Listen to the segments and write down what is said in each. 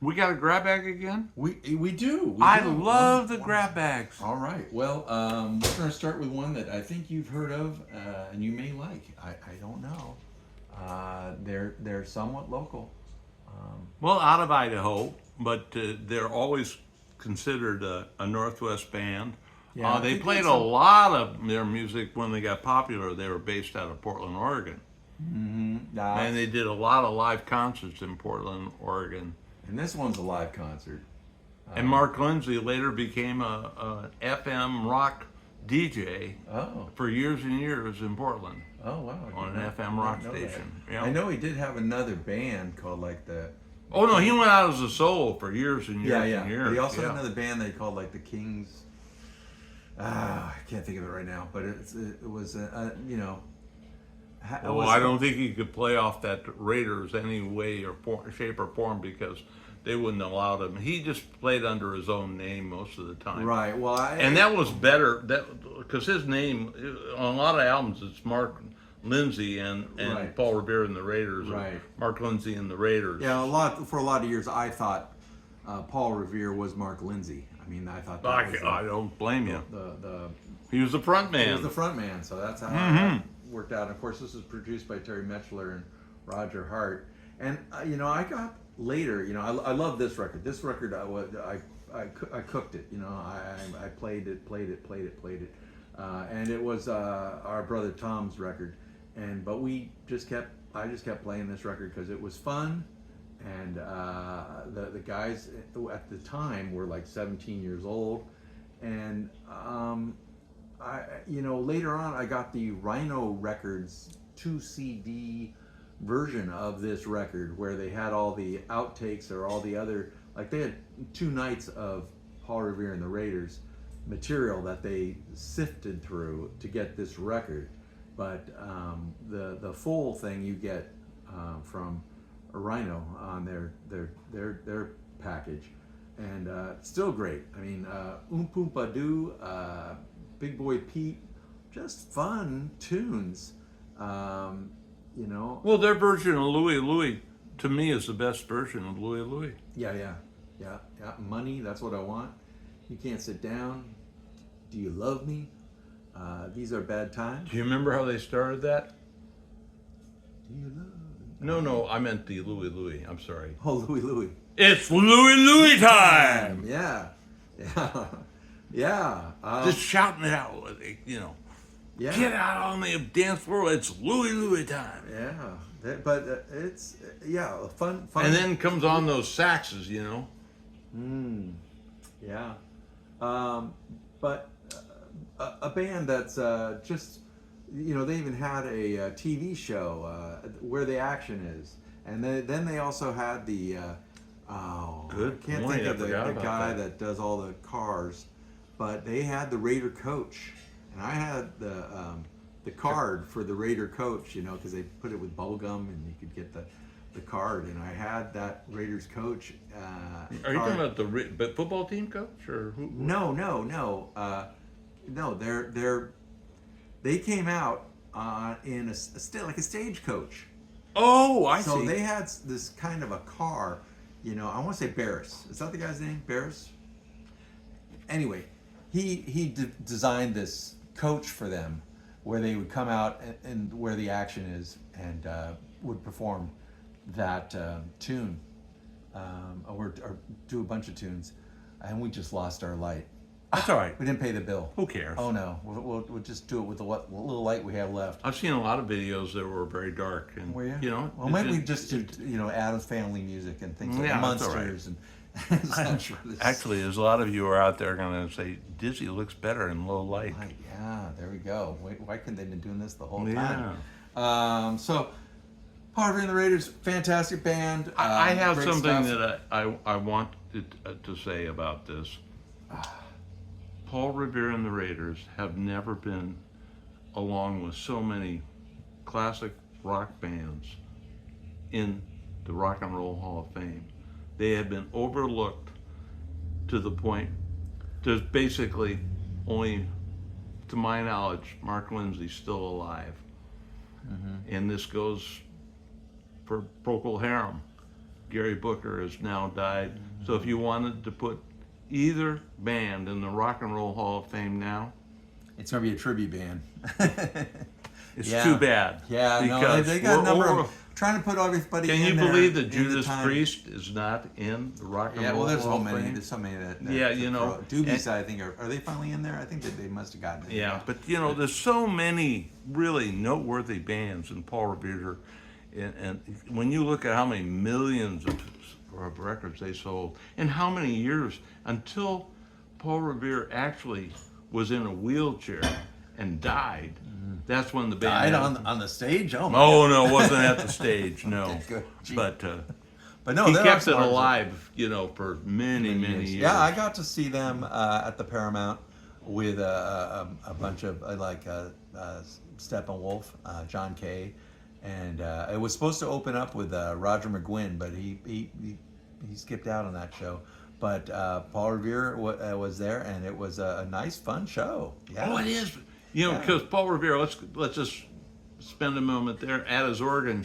We got a grab bag again? We do. I love the grab bags. All right. Well, we're going to start with one that I think you've heard of, and you may like. I don't know. They're somewhat local. Well, out of Idaho, but they're always considered a Northwest band. Yeah, I They think played that's a lot of their music when they got popular. They were based out of Portland, Oregon. And they did a lot of live concerts in Portland, Oregon. And this one's a live concert. And Mark Lindsay later became a FM rock DJ Oh. for years and years in Portland Oh wow. on an FM rock station. Yeah. I know he did have another band called like the. Oh no, he went out as a solo for years and years Yeah. and years. But he also yeah. had another band they called like the Kings. I can't think of it right now, but it was you know. Well, I don't think he could play off that Raiders any way or shape or form because they wouldn't allow him. He just played under his own name most of the time. Right. Well, And that was better because his name on a lot of albums it's Mark Lindsay and Right. Paul Revere and the Raiders. Right. Or Mark Lindsay and the Raiders. Yeah, for a lot of years, I thought Paul Revere was Mark Lindsay. I mean, I thought that was I don't blame you. the He was the front man. he was the front man, so that's how that worked out. And of course, this was produced by Terry Metchler and Roger Hart. And you know, I got later. You know, I love this record. This record, I cooked it. You know, I played it, and it was our brother Tom's record. But I just kept playing this record because it was fun. And the guys at the time were like 17 years old, and later on I got the Rhino Records 2 CD version of this record where they had all the outtakes or all the other, like they had 2 nights of Paul Revere and the Raiders material that they sifted through to get this record. But the full thing you get from Rhino on their package, and still great. I mean, Oompa Doo, Big Boy Pete, just fun tunes. You know. Well, their version of Louie Louie, to me, is the best version of Louie Louie. Yeah. Money, that's what I want. You can't sit down. Do you love me? These are bad times. Do you remember how they started that? Do you love me? No, I meant the Louie Louie. I'm sorry. Oh, Louie. It's Louie Louie time! Yeah. Just shouting it out, you know. Yeah. Get out on the dance floor. It's Louie Louie time. Yeah, but it's fun. And then comes on those saxes, you know. Yeah, but a band that's just, you know, they even had a TV show Where the Action Is, and then they also had the Good I can't point, think I of the forgot about guy that. that does all the cars, but they had the Raider coach, and I had the card for the Raider coach, you know, because they put it with bubble gum and you could get the card, and I had that Raiders coach. Are you talking about the football team coach or who? No. They came out in like a stagecoach. Oh, I So see. they had this kind of a car, you know. I want to say Barris. Is that the guy's name? Barris. Anyway, he designed this coach for them, where they would come out and Where the Action Is, and would perform that tune, or do a bunch of tunes, and we just lost our light. That's all right. We didn't pay the bill. Who cares? Oh no, we'll just do it with the little light we have left. I've seen a lot of videos that were very dark, and Were you? you know. Well, maybe we just did, you know, Adam's Family music and things like Yeah, that's all Monsters and such. Actually, there's a lot of you are out there going to say Dizzy looks better in low light. Right, yeah, there we go. Why couldn't they have been doing this the whole Yeah. time? So, Paul Revere and the Raiders, fantastic band. I have great something stuff. that I want to say about this. Paul Revere and the Raiders have never been, along with so many classic rock bands, in the Rock and Roll Hall of Fame. They have been overlooked to the point, there's basically only, to my knowledge, Mark Lindsay's still alive. And this goes for Procol Harum. Gary Booker has now died. So if you wanted to put either band in the Rock and Roll Hall of Fame now, It's gonna be a tribute band. it's Yeah. too bad. Yeah, no, because they got a we're number over- of trying to put everybody. Can in you there believe that in the Judas time. Priest is not in the Rock and Yeah, Roll well, there's Hall so of many. Fame? There's so many that Yeah, you know, Doobie's, and- I think, are they finally in there? I think that they must have gotten it. Yeah, but you know, there's so many really noteworthy bands in Paul Revere, and when you look at how many millions of records they sold, and how many years until Paul Revere actually was in a wheelchair and died, that's when the band died had- on the stage. Oh, my Oh no, it wasn't at the stage, no. Okay, good. Gee. But but no, he they're kept it smart as alive, you know, for many years. Yeah, I got to see them at the Paramount with a bunch of Steppenwolf, John Kay, and it was supposed to open up with Roger McGuinn, but he skipped out on that show. But Paul Revere was there, and it was a nice, fun show. Yeah. Oh, it is. You know, Yeah. because Paul Revere, let's just spend a moment there. At his organ,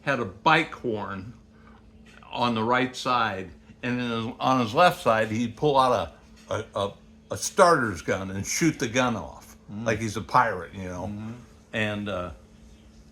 had a bike horn on the right side, and then on his left side, he'd pull out a starter's gun and shoot the gun off, like he's a pirate, you know. And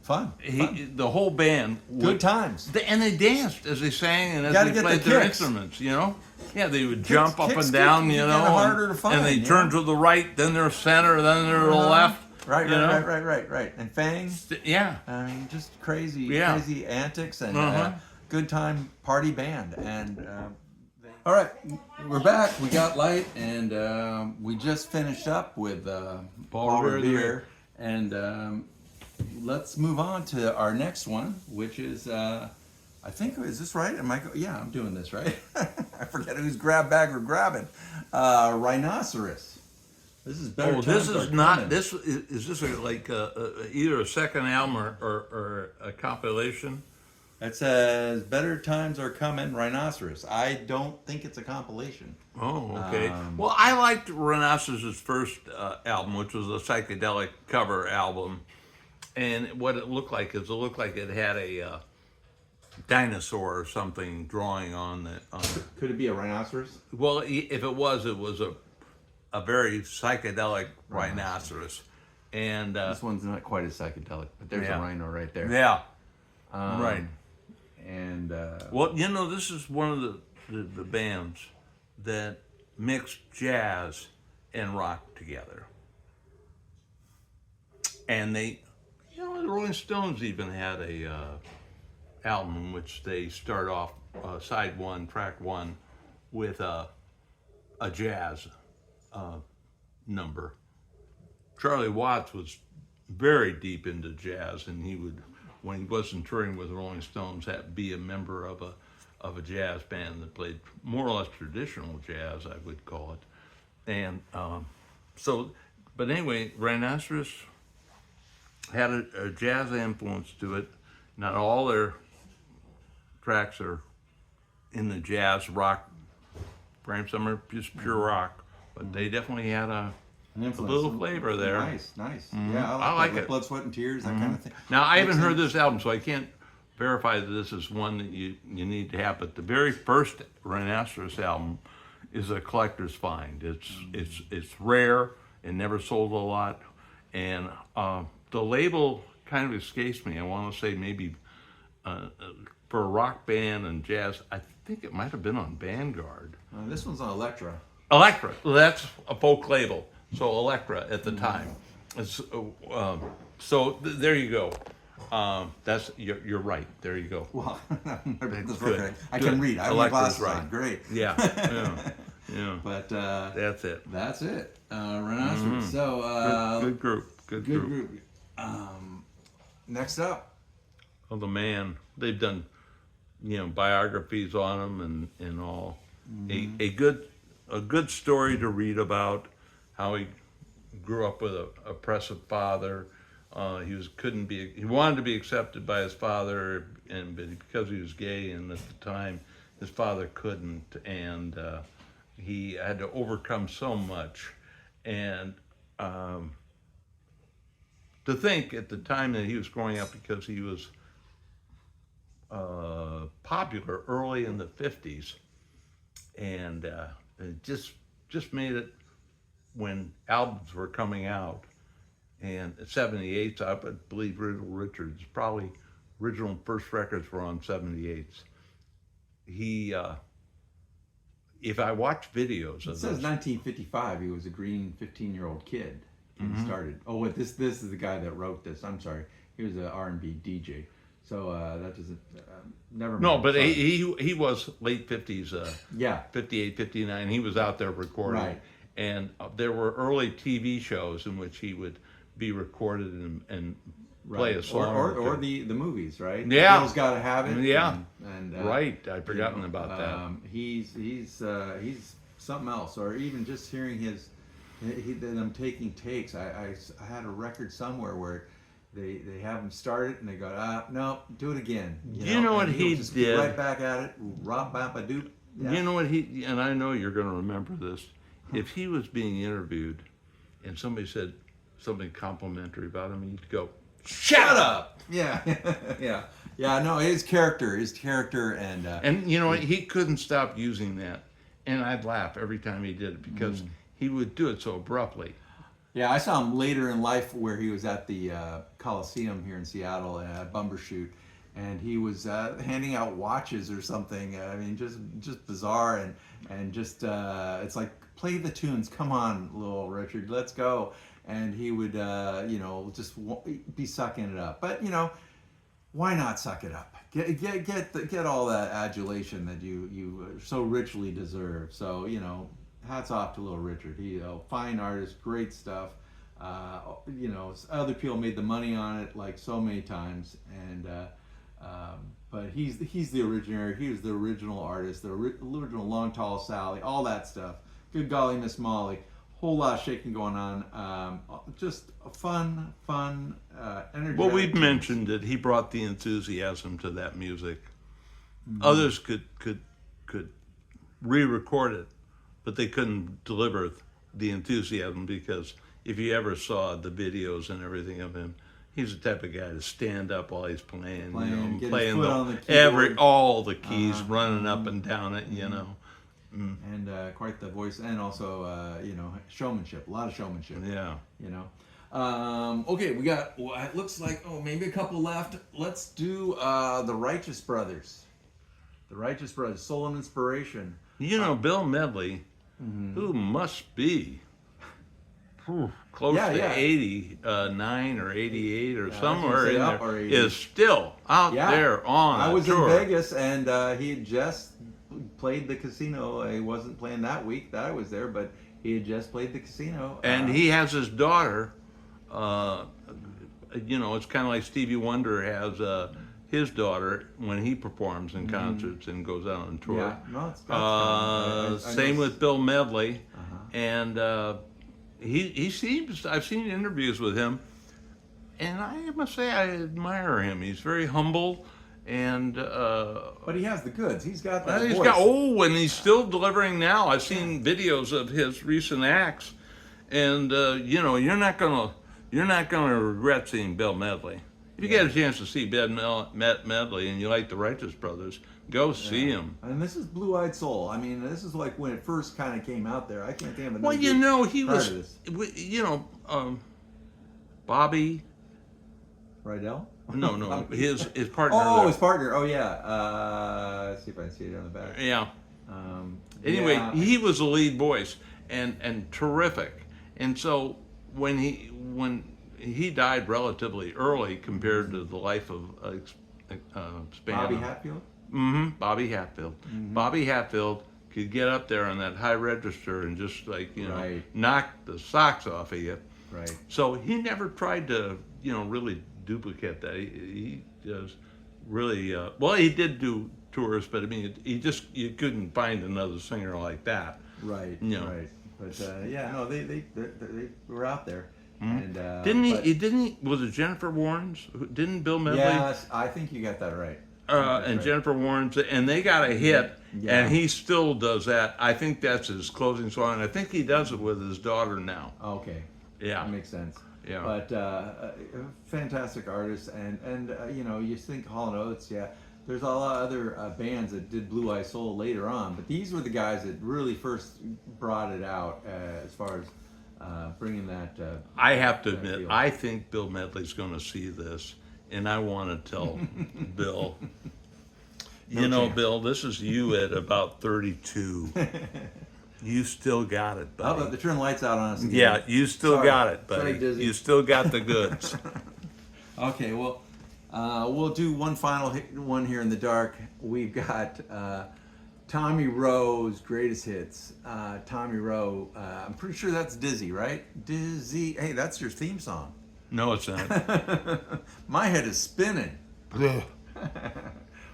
Fun. the whole band Good times. and they danced as they sang and as Gotta they get the played their kicks. instruments, you know. Yeah, they would jump up kicks and down, get you kinda know, harder to find, and they yeah. turn to the right, then they're center, then they're to the left. Right, you know? right. And Fang, Yeah. I mean, just crazy, Yeah. crazy antics and Uh-huh. good time party band. And all right, we're back. We got light, and we just finished up with Paul Revere. And let's move on to our next one, which is I think, is this right? Yeah, I'm doing this right. I forget whose grab bag we're grabbing. Rhinoceros. This is better. Oh, this Times is Are not. Coming. This is this like either a second album or a compilation? It says "Better Times Are Coming." Rhinoceros. I don't think it's a compilation. Oh, okay. Well, I liked Rhinoceros' first album, which was a psychedelic cover album, and what it looked like is it looked like it had a dinosaur or something drawing on it. Could it be a rhinoceros? Well, if it was a very psychedelic rhinoceros, and This one's not quite as psychedelic, but there's Yeah. a rhino right there. yeah, right. And Well, you know, this is one of the bands that mixed jazz and rock together. And they, you know, the Rolling Stones even had a album in which they start off side one, track one, with a jazz number. Charlie Watts was very deep into jazz, and he would, when he wasn't touring with the Rolling Stones, be a member of a jazz band that played more or less traditional jazz, I would call it. And but anyway, Rhinoceros had a jazz influence to it. Not all their tracks are in the jazz rock frame. Some are just pure rock, but they definitely had a little flavor there. Nice. Yeah, I like that. it. Blood, Sweat, and Tears, that kind of thing. Now, I haven't Makes heard sense. this album, so I can't verify that this is one that you need to have. But the very first Rhinoceros album is a collector's find. It's rare and never sold a lot. And the label kind of escapes me. I want to say maybe for a rock band and jazz, I think it might have been on Vanguard. This one's on Elektra. Elektra, that's a folk label. So Elektra at the time. It's, there you go. That's you're right. There you go. Well, Good. I Good. can read. I have my Electra's glasses right. on. Great. Yeah. But That's it. that's it. Rhinoceros. So Good group. Good group. Next up. Oh, the man. They've done, biographies on him and all. A good story to read about how he grew up with a oppressive father. He wanted to be accepted by his father, but because he was gay, and at the time his father couldn't, and he had to overcome so much. And to think at the time that he was growing up, because he was popular early in the 50s, and it just made it when albums were coming out. And 78's, I believe Little Richard's probably original first records were on 78's. He, if I watch videos It of says this, 1955. He was a green 15-year-old kid when he started. Oh, wait, this is the guy that wrote this. I'm sorry. He was an R&B DJ. So that doesn't. Never mind. no, but Sorry. he was late 50s, Yeah. 58, 59. He was out there recording. Right. And there were early TV shows in which he would be recorded and play a song. Or the movies, right? Yeah. Girls Gotta Have It. Yeah. And Right, I'd forgotten about that. He's something else. Or even just hearing them taking takes. I had a record somewhere where they have him start it and they go, no, do it again. You know what and he'll he just did? Be right back at it. Rob bap a doop. Yeah. You know what and I know you're going to remember this. If he was being interviewed and somebody said something complimentary about him, he'd go, "Shut up!" Yeah, yeah. No, his character, and And you know what? He couldn't stop using that, and I'd laugh every time he did it because he would do it so abruptly. yeah, I saw him later in life where he was at the Coliseum here in Seattle at Bumbershoot, and he was handing out watches or something. I mean, just bizarre and just it's like, play the tunes. Come on, little Richard, let's go. And he would just be sucking it up. But why not suck it up? Get all that adulation that you so richly deserve. So hats off to Little Richard. He fine artist, great stuff. Other people made the money on it like so many times, and but he's the originator. He was the original artist, the original Long Tall Sally, all that stuff. Good golly, Miss Molly. Whole lot of shaking going on. Just a fun, energetic. Well, we've mentioned that he brought the enthusiasm to that music. Others could re-record it, but they couldn't deliver the enthusiasm, because if you ever saw the videos and everything of him, he's the type of guy to stand up while he's playing Get his foot on the keyboard. all the keys, running up and down it, And quite the voice, and also showmanship. A lot of showmanship. Yeah. Okay, we got. Well, it looks like maybe a couple left. Let's do the Righteous Brothers. The Righteous Brothers, Soul and Inspiration. Bill Medley, who must be close to 89 or 88 or somewhere in there, is still out there on I was tour. in Vegas, and he had just played the casino. He wasn't playing that week that I was there, but he had just played the casino. And he has his daughter. It's kind of like Stevie Wonder has his daughter when he performs in concerts and goes out on tour. Yeah, no, it's same with Bill Medley, and he seems. I've seen interviews with him, and I must say I admire him. He's very humble. And but he has the goods. He's got that he's voice. and he's still delivering now. I've seen videos of his recent acts, and you're not gonna regret seeing Bill Medley. If you get a chance to see Bill Medley and you like the Righteous Brothers, go see him. And this is Blue Eyed Soul. I mean, this is like when it first kind of came out there. I can't think of another. Well, he was, Bobby. Rydell? No, his partner. Oh, his partner. Oh, yeah. Let's see if I can see it on the back. Yeah. Anyway, he was the lead voice and terrific. And so when he died relatively early compared to the life of span. Bobby Hatfield? Bobby Hatfield. Bobby Hatfield could get up there on that high register and just knock the socks off of you. Right. So he never tried to really duplicate that. He just really he did do tours, but I mean you couldn't find another singer like that. Right. Right. But they were out there. And didn't he? Was it Jennifer Warnes? Didn't Bill Medley? Yes, I think you got that right. And right. Jennifer Warnes, and they got a hit, and he still does that. I think that's his closing song, and I think he does it with his daughter now. Okay. Yeah. That makes sense. Yeah. But fantastic artist, and you think Hall & Oates, There's a lot of other bands that did Blue Eye Soul later on, but these were the guys that really first brought it out as far as bringing that. I have to that admit, feel. I think Bill Medley's going to see this, and I want to tell Bill, No you know, chance. Bill, this is you at about 32. You still got it, How about buddy. they turn the lights out on us again? Yeah, you still Sorry. got it, Sorry, buddy. Dizzy. You still got the goods. Okay, well, we'll do one final one here in the dark. We've got Tommy Rowe's greatest hits. Tommy Rowe, I'm pretty sure that's Dizzy, right? Dizzy. Hey, that's your theme song. No, it's not. My head is spinning.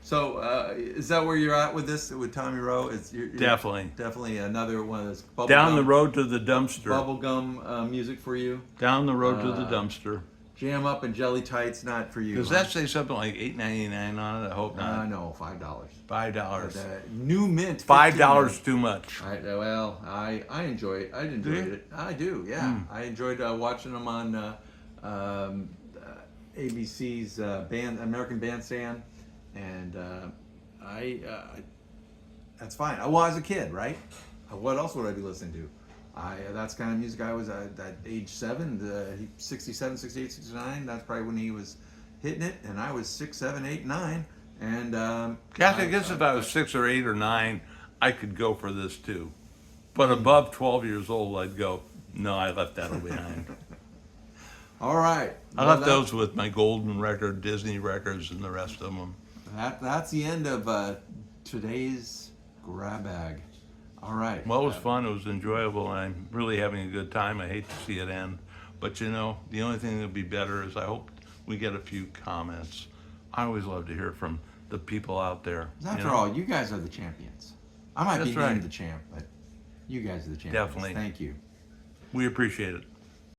So, is that where you're at with this, with Tommy Rowe? You're Definitely. definitely another one of those Down the road to the dumpster. bubblegum music for you. Down the road to the dumpster. Jam Up and Jelly Tights, not for you. Does huh? that say something like $8.99 on it? I hope not. No, $5. $5. New mint. $5 too much. I enjoy it. I enjoyed you? it. I do. Yeah, I enjoyed watching them on ABC's American Bandstand, and that's fine. Well, I was a kid, right? What else would I be listening to? That's the kind of music I was at age 7, 67, 68, 69. That's probably when he was hitting it, and I was 6, 7, 8, 9. And Kathy, I guess if I was 6 or 8 or 9, I could go for this too. But above 12 years old, I'd go, no, I left that all behind. all right, I left those with my golden record, Disney records, and the rest of them. That's the end of today's grab bag. All right. Well, it was fun. It was enjoyable. And I'm really having a good time. I hate to see it end. But, you know, the only thing that would be better is I hope we get a few comments. I always love to hear from the people out there. After all, you guys are the champions. I might be That's right. named the champ, but you guys are the champions. Definitely. Thank you. We appreciate it.